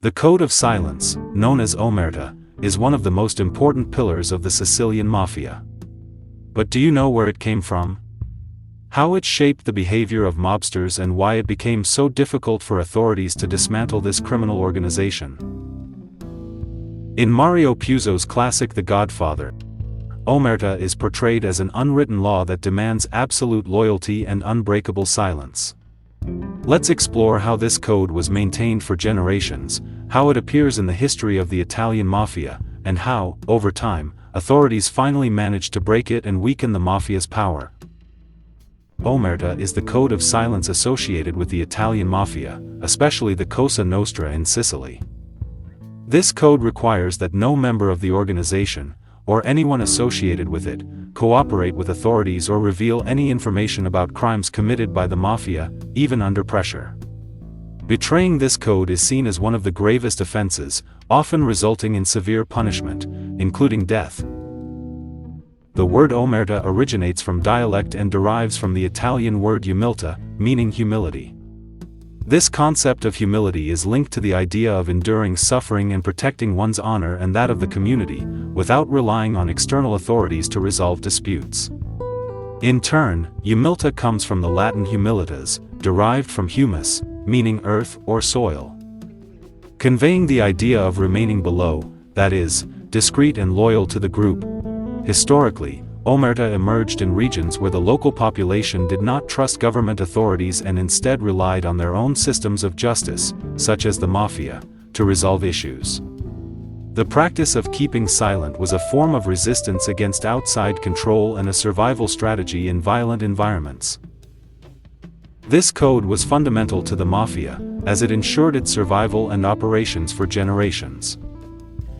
The Code of Silence, known as Omertà, is one of the most important pillars of the Sicilian Mafia. But do you know where it came from? How it shaped the behavior of mobsters and why it became so difficult for authorities to dismantle this criminal organization? In Mario Puzo's classic The Godfather, Omertà is portrayed as an unwritten law that demands absolute loyalty and unbreakable silence. Let's explore how this code was maintained for generations, how it appears in the history of the Italian Mafia, and how, over time, authorities finally managed to break it and weaken the Mafia's power. Omertà is the code of silence associated with the Italian Mafia, especially the Cosa Nostra in Sicily. This code requires that no member of the organization, or anyone associated with it, cooperate with authorities or reveal any information about crimes committed by the Mafia, even under pressure. Betraying this code is seen as one of the gravest offenses, often resulting in severe punishment, including death. The word Omertà originates from dialect and derives from the Italian word umiltà, meaning humility. This concept of humility is linked to the idea of enduring suffering and protecting one's honor and that of the community, without relying on external authorities to resolve disputes. In turn, umiltà comes from the Latin humilitas, derived from humus, meaning earth or soil, conveying the idea of remaining below, that is, discreet and loyal to the group. Historically, Omertà emerged in regions where the local population did not trust government authorities and instead relied on their own systems of justice, such as the Mafia, to resolve issues. The practice of keeping silent was a form of resistance against outside control and a survival strategy in violent environments. This code was fundamental to the Mafia, as it ensured its survival and operations for generations.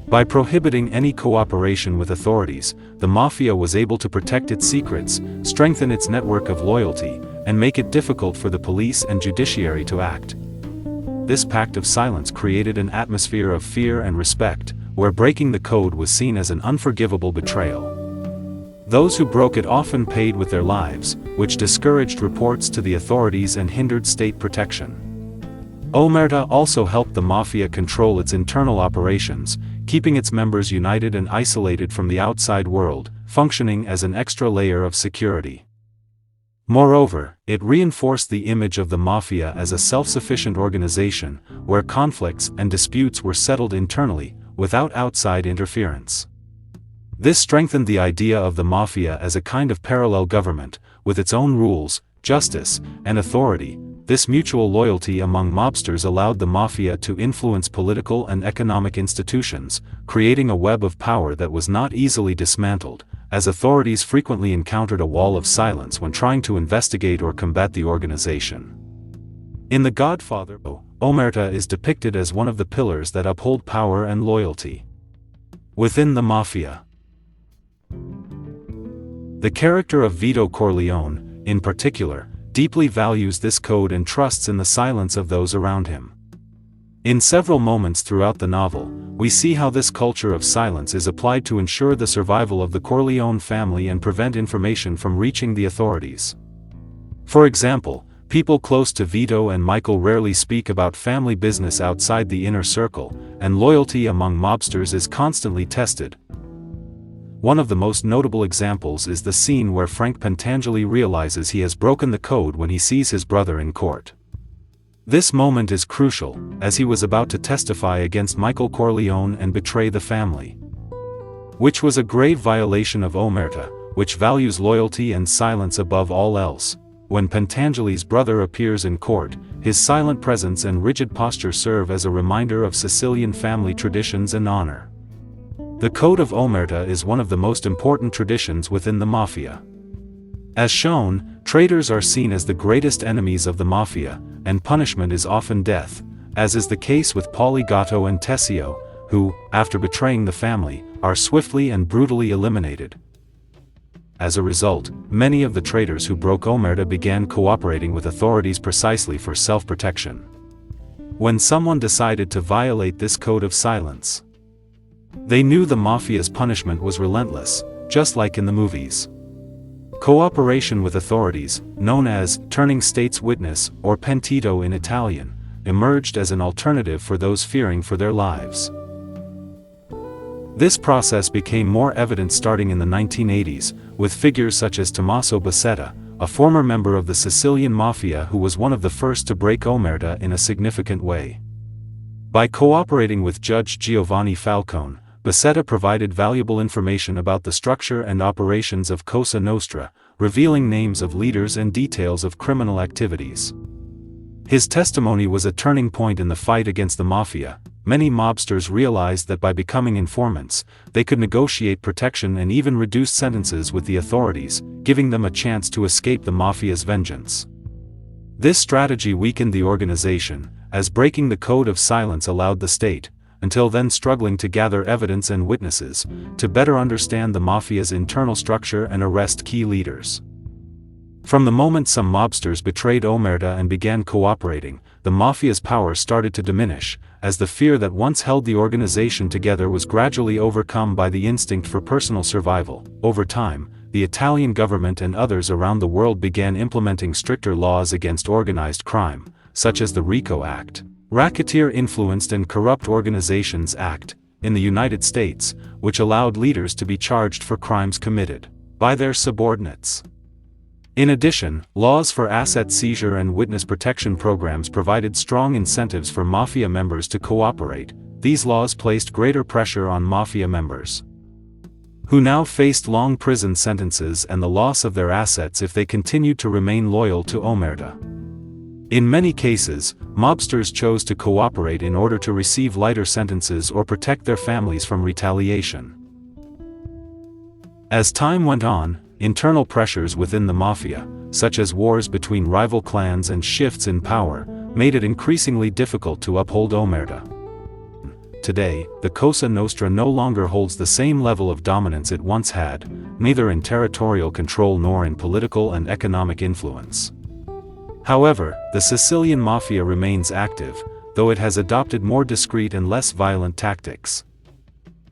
By prohibiting any cooperation with authorities, the Mafia was able to protect its secrets, strengthen its network of loyalty, and make it difficult for the police and judiciary to act. This pact of silence created an atmosphere of fear and respect, where breaking the code was seen as an unforgivable betrayal. Those who broke it often paid with their lives, which discouraged reports to the authorities and hindered state protection. Omertà also helped the Mafia control its internal operations, keeping its members united and isolated from the outside world, functioning as an extra layer of security. Moreover, it reinforced the image of the Mafia as a self-sufficient organization, where conflicts and disputes were settled internally, without outside interference. This strengthened the idea of the Mafia as a kind of parallel government, with its own rules, justice, and authority. This mutual loyalty among mobsters allowed the Mafia to influence political and economic institutions, creating a web of power that was not easily dismantled, as authorities frequently encountered a wall of silence when trying to investigate or combat the organization. In The Godfather, Omertà is depicted as one of the pillars that uphold power and loyalty within the Mafia. The character of Vito Corleone, in particular, deeply values this code and trusts in the silence of those around him. In several moments throughout the novel, we see how this culture of silence is applied to ensure the survival of the Corleone family and prevent information from reaching the authorities. For example, people close to Vito and Michael rarely speak about family business outside the inner circle, and loyalty among mobsters is constantly tested. One of the most notable examples is the scene where Frank Pentangeli realizes he has broken the code when he sees his brother in court. This moment is crucial, as he was about to testify against Michael Corleone and betray the family, which was a grave violation of Omertà, which values loyalty and silence above all else. When Pentangeli's brother appears in court, his silent presence and rigid posture serve as a reminder of Sicilian family traditions and honor. The Code of Omertà is one of the most important traditions within the Mafia. As shown, traitors are seen as the greatest enemies of the Mafia, and punishment is often death, as is the case with Paulie Gatto and Tessio, who, after betraying the family, are swiftly and brutally eliminated. As a result, many of the traitors who broke Omertà began cooperating with authorities precisely for self-protection. When someone decided to violate this code of silence, they knew the Mafia's punishment was relentless, just like in the movies. Cooperation with authorities, known as turning state's witness or pentito in Italian, emerged as an alternative for those fearing for their lives. This process became more evident starting in the 1980s, with figures such as Tommaso Buscetta, a former member of the Sicilian Mafia who was one of the first to break Omertà in a significant way. By cooperating with Judge Giovanni Falcone, Buscetta provided valuable information about the structure and operations of Cosa Nostra, revealing names of leaders and details of criminal activities. His testimony was a turning point in the fight against the mafia. Many mobsters realized that by becoming informants, they could negotiate protection and even reduce sentences with the authorities, giving them a chance to escape the mafia's vengeance. This strategy weakened the organization, as breaking the code of silence allowed the state, until then struggling to gather evidence and witnesses, to better understand the mafia's internal structure and arrest key leaders. From the moment some mobsters betrayed Omertà and began cooperating, the mafia's power started to diminish, as the fear that once held the organization together was gradually overcome by the instinct for personal survival. Over time, the Italian government and others around the world began implementing stricter laws against organized crime, such as the RICO Act, Racketeer Influenced and Corrupt Organizations Act, in the United States, which allowed leaders to be charged for crimes committed by their subordinates. In addition, laws for asset seizure and witness protection programs provided strong incentives for mafia members to cooperate. These laws placed greater pressure on mafia members, who now faced long prison sentences and the loss of their assets if they continued to remain loyal to Omertà. In many cases, mobsters chose to cooperate in order to receive lighter sentences or protect their families from retaliation. As time went on, internal pressures within the mafia, such as wars between rival clans and shifts in power, made it increasingly difficult to uphold Omertà. Today, the Cosa Nostra no longer holds the same level of dominance it once had, neither in territorial control nor in political and economic influence. However, the Sicilian Mafia remains active, though it has adopted more discreet and less violent tactics.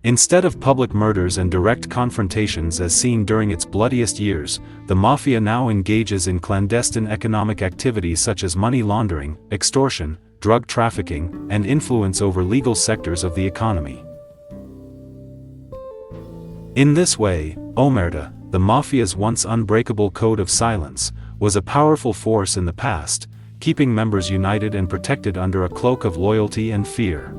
Instead of public murders and direct confrontations as seen during its bloodiest years, the mafia now engages in clandestine economic activities such as money laundering, extortion, drug trafficking, and influence over legal sectors of the economy. In this way, Omertà, the mafia's once unbreakable code of silence, was a powerful force in the past, keeping members united and protected under a cloak of loyalty and fear.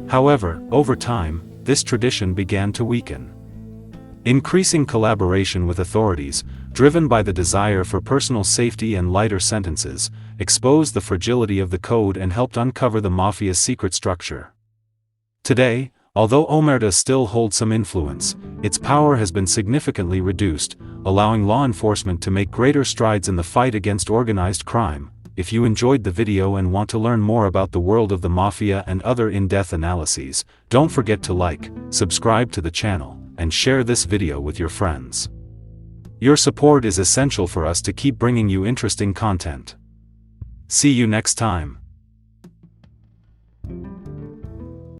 However, over time, this tradition began to weaken. Increasing collaboration with authorities, driven by the desire for personal safety and lighter sentences, exposed the fragility of the code and helped uncover the mafia's secret structure. Today, although Omertà still holds some influence, its power has been significantly reduced, allowing law enforcement to make greater strides in the fight against organized crime. If you enjoyed the video and want to learn more about the world of the mafia and other in-depth analyses, don't forget to like, subscribe to the channel, and share this video with your friends. Your support is essential for us to keep bringing you interesting content. See you next time.